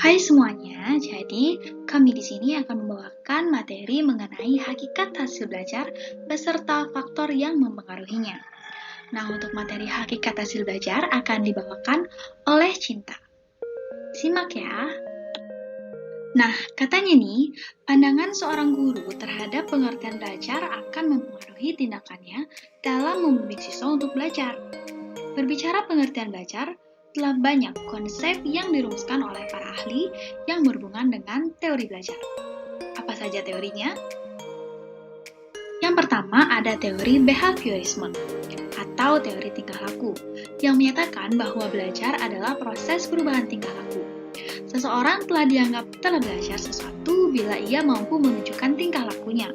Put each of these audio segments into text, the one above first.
Hai semuanya, jadi kami di sini akan membawakan materi mengenai hakikat hasil belajar beserta faktor yang mempengaruhinya. Nah, untuk materi hakikat hasil belajar akan dibawakan oleh Cinta. Simak ya. Nah, katanya nih, pandangan seorang guru terhadap pengertian belajar akan mempengaruhi tindakannya dalam membimbing siswa untuk belajar. Berbicara pengertian belajar, telah banyak konsep yang dirumuskan oleh para ahli yang berhubungan dengan teori belajar. Apa saja teorinya? Yang pertama ada teori behaviorisme atau teori tingkah laku yang menyatakan bahwa belajar adalah proses perubahan tingkah laku. Seseorang telah dianggap telah belajar sesuatu bila ia mampu menunjukkan tingkah lakunya.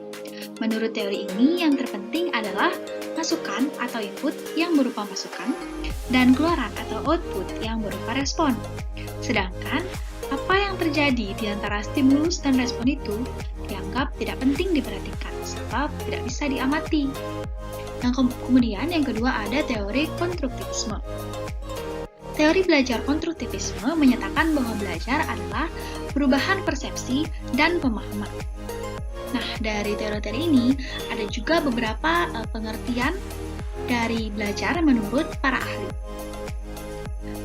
Menurut teori ini, yang terpenting adalah masukan atau input yang berupa masukan dan keluaran atau output yang berupa respon. Sedangkan, apa yang terjadi di antara stimulus dan respon itu dianggap tidak penting diperhatikan sebab tidak bisa diamati. Kemudian yang kedua ada teori konstruktivisme. Teori belajar konstruktivisme menyatakan bahwa belajar adalah perubahan persepsi dan pemahaman. Nah, dari teori-teori ini ada juga beberapa pengertian dari belajar menurut para ahli.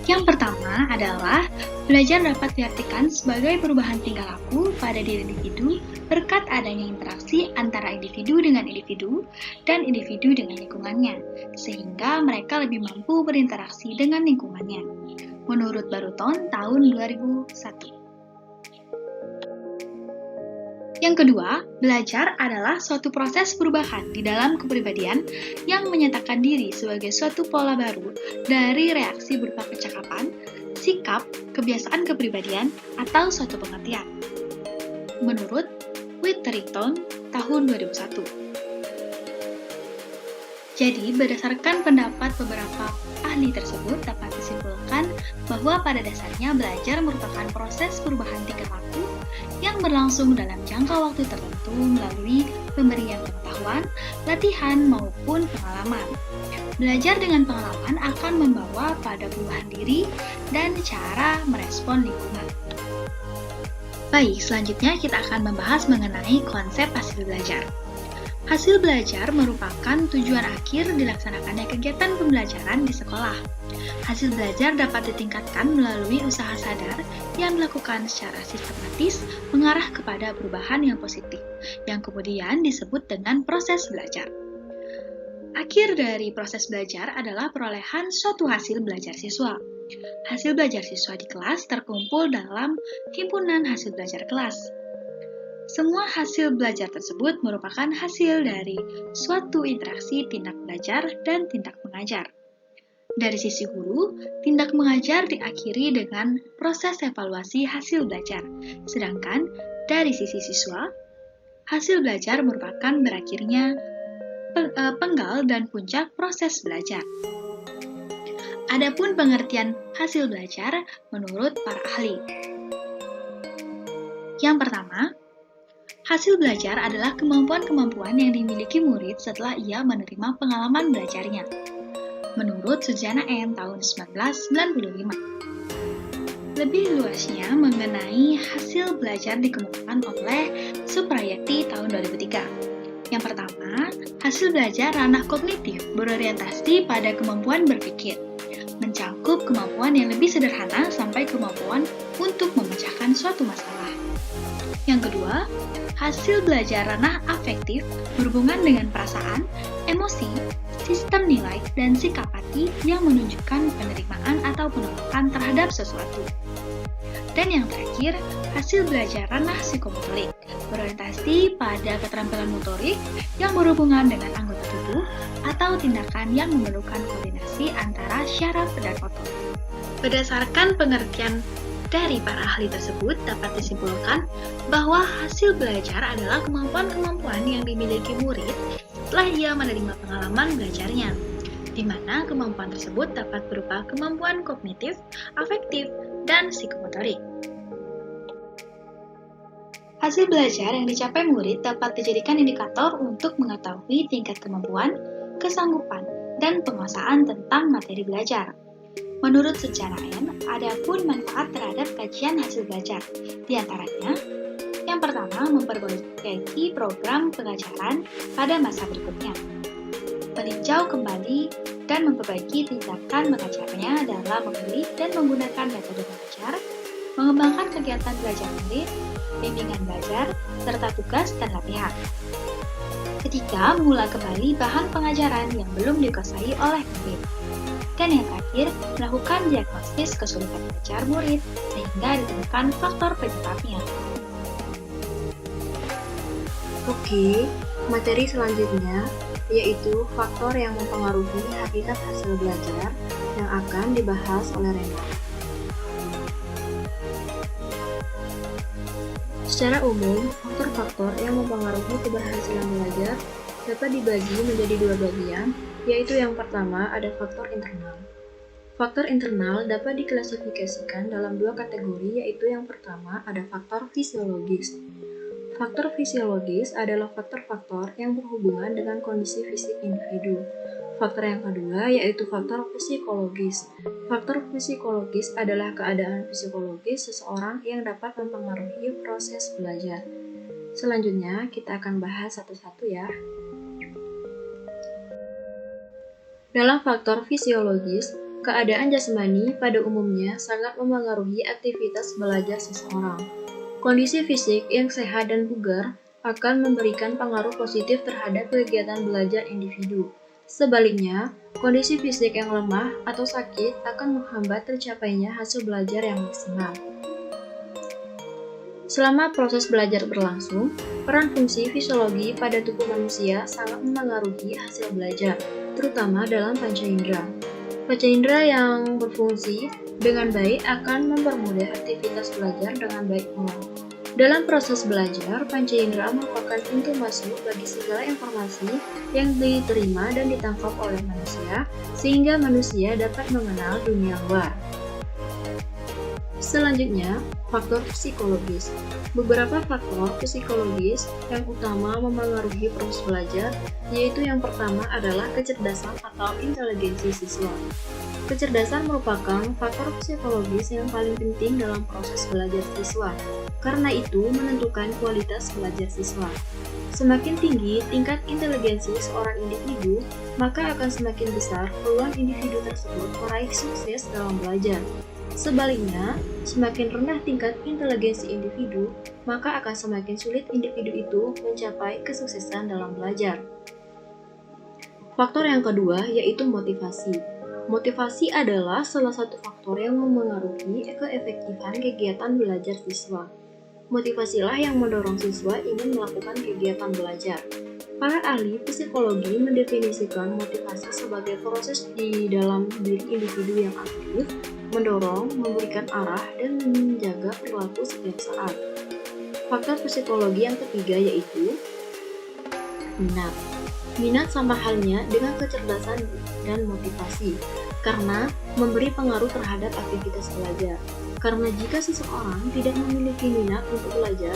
Yang pertama adalah belajar dapat diartikan sebagai perubahan tingkah laku pada diri individu berkat adanya interaksi antara individu dengan individu dan individu dengan lingkungannya, sehingga mereka lebih mampu berinteraksi dengan lingkungannya. Menurut Baruton tahun 2001. Yang kedua, belajar adalah suatu proses perubahan di dalam kepribadian yang menyatakan diri sebagai suatu pola baru dari reaksi berupa percakapan, sikap, kebiasaan kepribadian, atau suatu pengertian. Menurut Witherington tahun 2001. Jadi, berdasarkan pendapat beberapa ahli tersebut dapat disimpulkan bahwa pada dasarnya belajar merupakan proses perubahan tingkah laku yang berlangsung dalam jangka waktu tertentu melalui pemberian pengetahuan, latihan, maupun pengalaman. Belajar dengan pengalaman akan membawa pada perubahan diri dan cara merespon lingkungan. Baik, selanjutnya kita akan membahas mengenai konsep hasil belajar. Hasil belajar merupakan tujuan akhir dilaksanakannya kegiatan pembelajaran di sekolah. Hasil belajar dapat ditingkatkan melalui usaha sadar yang dilakukan secara sistematis mengarah kepada perubahan yang positif, yang kemudian disebut dengan proses belajar. Akhir dari proses belajar adalah perolehan suatu hasil belajar siswa. Hasil belajar siswa di kelas terkumpul dalam himpunan hasil belajar kelas. Semua hasil belajar tersebut merupakan hasil dari suatu interaksi tindak belajar dan tindak mengajar. Dari sisi guru, tindak mengajar diakhiri dengan proses evaluasi hasil belajar, sedangkan dari sisi siswa, hasil belajar merupakan berakhirnya penggal dan puncak proses belajar. Adapun pengertian hasil belajar menurut para ahli. Yang pertama, hasil belajar adalah kemampuan-kemampuan yang dimiliki murid setelah ia menerima pengalaman belajarnya. Menurut Sujana N. tahun 1995. Lebih luasnya mengenai hasil belajar dikemukakan oleh Suprayati tahun 2003. Yang pertama, hasil belajar ranah kognitif berorientasi pada kemampuan berpikir, mencakup kemampuan yang lebih sederhana sampai kemampuan untuk memecahkan suatu masalah. Yang kedua, hasil belajar ranah afektif berhubungan dengan perasaan, emosi, sistem nilai, dan sikap hati yang menunjukkan penerimaan atau penolakan terhadap sesuatu. Dan yang terakhir, hasil belajar ranah psikomotorik berorientasi pada keterampilan motorik yang berhubungan dengan anggota tubuh atau tindakan yang memerlukan koordinasi antara syaraf dan otot. Berdasarkan pengertian dari para ahli tersebut dapat disimpulkan bahwa hasil belajar adalah kemampuan-kemampuan yang dimiliki murid setelah ia menerima pengalaman belajarnya, di mana kemampuan tersebut dapat berupa kemampuan kognitif, afektif, dan psikomotorik. Hasil belajar yang dicapai murid dapat dijadikan indikator untuk mengetahui tingkat kemampuan, kesanggupan, dan penguasaan tentang materi belajar. Menurut secara N, ada pun manfaat terhadap kajian hasil belajar. Di antaranya, yang pertama, memperbaiki program pengajaran pada masa berikutnya. Meninjau kembali dan memperbaiki tindakan mengajarnya dalam memilih dan menggunakan metode mengajar, mengembangkan kegiatan belajar murid, bimbingan belajar, serta tugas dan latihan. Ketiga, mengulang kembali bahan pengajaran yang belum dikuasai oleh murid. Dan yang terakhir, melakukan diagnosis kesulitan belajar murid sehingga ditemukan faktor penyebabnya. Oke, materi selanjutnya yaitu faktor yang mempengaruhi hakikat hasil belajar yang akan dibahas oleh Rena. Secara umum, faktor-faktor yang mempengaruhi keberhasilan belajar dapat dibagi menjadi dua bagian, yaitu yang pertama ada faktor internal. Faktor internal dapat diklasifikasikan dalam dua kategori, yaitu yang pertama ada faktor fisiologis. Faktor fisiologis adalah faktor-faktor yang berhubungan dengan kondisi fisik individu. Faktor yang kedua yaitu faktor psikologis. Faktor psikologis adalah keadaan psikologis seseorang yang dapat mempengaruhi proses belajar. Selanjutnya, kita akan bahas satu-satu ya. Dalam faktor fisiologis, keadaan jasmani pada umumnya sangat mempengaruhi aktivitas belajar seseorang. Kondisi fisik yang sehat dan bugar akan memberikan pengaruh positif terhadap kegiatan belajar individu. Sebaliknya, kondisi fisik yang lemah atau sakit akan menghambat tercapainya hasil belajar yang maksimal. Selama proses belajar berlangsung, peran fungsi fisiologi pada tubuh manusia sangat memengaruhi hasil belajar, terutama dalam panca indera. Panca indera yang berfungsi dengan baik akan mempermudah aktivitas belajar dengan baik pula. Dalam proses belajar, panca indera merupakan pintu masuk bagi segala informasi yang diterima dan ditangkap oleh manusia, sehingga manusia dapat mengenal dunia luar. Selanjutnya, faktor psikologis. Beberapa faktor psikologis yang utama memengaruhi proses belajar, yaitu yang pertama adalah kecerdasan atau inteligensi siswa. Kecerdasan merupakan faktor psikologis yang paling penting dalam proses belajar siswa, karena itu menentukan kualitas belajar siswa. Semakin tinggi tingkat inteligensi seorang individu, maka akan semakin besar peluang individu tersebut meraih sukses dalam belajar. Sebaliknya, semakin rendah tingkat inteligensi individu, maka akan semakin sulit individu itu mencapai kesuksesan dalam belajar. Faktor yang kedua yaitu motivasi. Motivasi adalah salah satu faktor yang memengaruhi keefektifan kegiatan belajar siswa. Motivasilah yang mendorong siswa ingin melakukan kegiatan belajar. Para ahli psikologi mendefinisikan motivasi sebagai proses di dalam diri individu yang aktif, mendorong, memberikan arah, dan menjaga perilaku setiap saat. Faktor psikologi yang ketiga yaitu minat. Minat sama halnya dengan kecerdasan dan motivasi, karena memberi pengaruh terhadap aktivitas belajar. Karena jika seseorang tidak memiliki minat untuk belajar,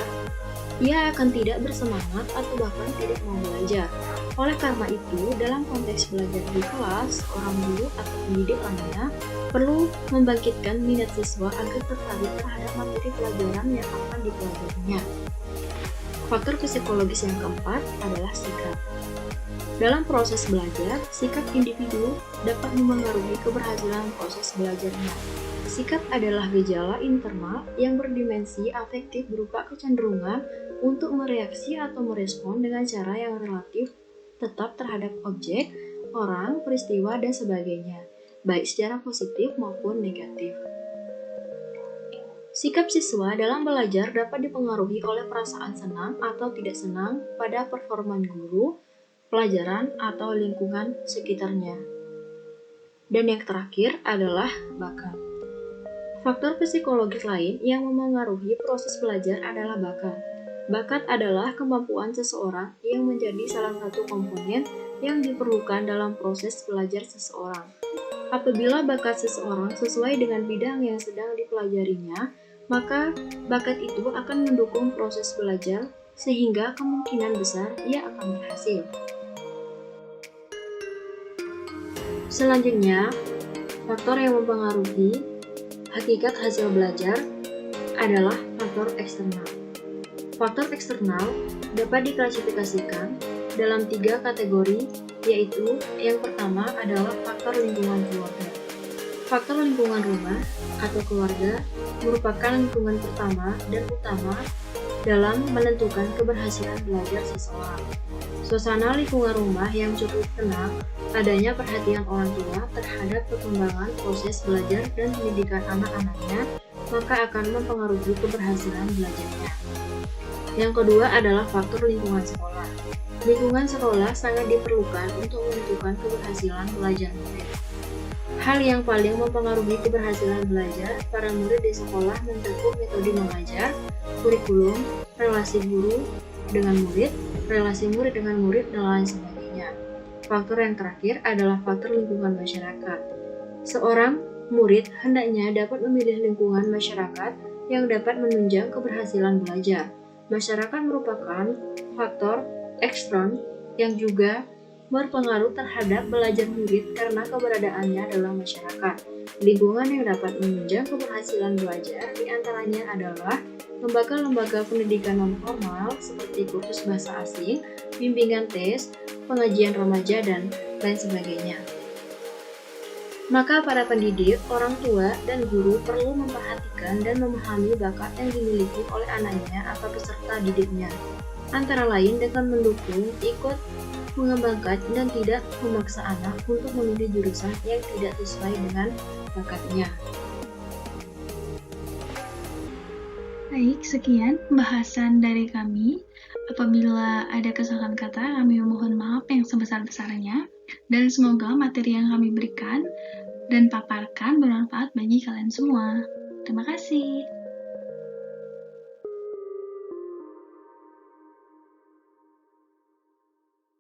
ia akan tidak bersemangat atau bahkan tidak mau belajar. Oleh karena itu, dalam konteks belajar di kelas, orang guru atau pendidik lainnya perlu membangkitkan minat siswa agar tertarik terhadap materi pelajaran yang akan dipelajarinya. Faktor psikologis yang keempat adalah sikap. Dalam proses belajar, sikap individu dapat memengaruhi keberhasilan proses belajarnya. Sikap adalah gejala internal yang berdimensi afektif berupa kecenderungan untuk mereaksi atau merespon dengan cara yang relatif tetap terhadap objek, orang, peristiwa, dan sebagainya, baik secara positif maupun negatif. Sikap siswa dalam belajar dapat dipengaruhi oleh perasaan senang atau tidak senang pada performa guru, pelajaran, atau lingkungan sekitarnya. Dan yang terakhir adalah bakat. Faktor psikologis lain yang memengaruhi proses belajar adalah bakat. Bakat adalah kemampuan seseorang yang menjadi salah satu komponen yang diperlukan dalam proses belajar seseorang. Apabila bakat seseorang sesuai dengan bidang yang sedang dipelajarinya, maka bakat itu akan mendukung proses belajar sehingga kemungkinan besar ia akan berhasil. Selanjutnya, Faktor yang mempengaruhi hakikat hasil belajar adalah faktor eksternal. Faktor eksternal dapat diklasifikasikan dalam 3 kategori, yaitu yang pertama adalah faktor lingkungan keluarga. Faktor lingkungan rumah atau keluarga merupakan lingkungan pertama dan utama dalam menentukan keberhasilan belajar siswa. Suasana lingkungan rumah yang cukup tenang, adanya perhatian orang tua terhadap perkembangan proses belajar dan pendidikan anak-anaknya, maka akan mempengaruhi keberhasilan belajarnya. Yang kedua adalah faktor lingkungan sekolah. Lingkungan sekolah sangat diperlukan untuk menentukan keberhasilan belajar murid. Hal yang paling mempengaruhi keberhasilan belajar para murid di sekolah mencakup metode mengajar, kurikulum, relasi guru dengan murid, relasi murid dengan murid, dan lain sebagainya. Faktor yang terakhir adalah faktor lingkungan masyarakat. Seorang murid hendaknya dapat memilih lingkungan masyarakat yang dapat menunjang keberhasilan belajar. Masyarakat merupakan faktor ekstern yang juga berpengaruh terhadap belajar murid karena keberadaannya dalam masyarakat. Lingkungan yang dapat menunjang keberhasilan belajar diantaranya adalah lembaga-lembaga pendidikan non-formal seperti kursus bahasa asing, bimbingan tes, pengajian remaja, dan lain sebagainya. Maka para pendidik, orang tua, dan guru perlu memperhatikan dan memahami bakat yang dimiliki oleh anaknya atau peserta didiknya. Antara lain dengan mendukung, ikut mengembangkan, dan tidak memaksa anak untuk memilih jurusan yang tidak sesuai dengan bakatnya. Baik, sekian pembahasan dari kami. Apabila ada kesalahan kata, kami memohon maaf yang sebesar-besarnya, dan semoga materi yang kami berikan dan paparkan bermanfaat bagi kalian semua. Terima kasih.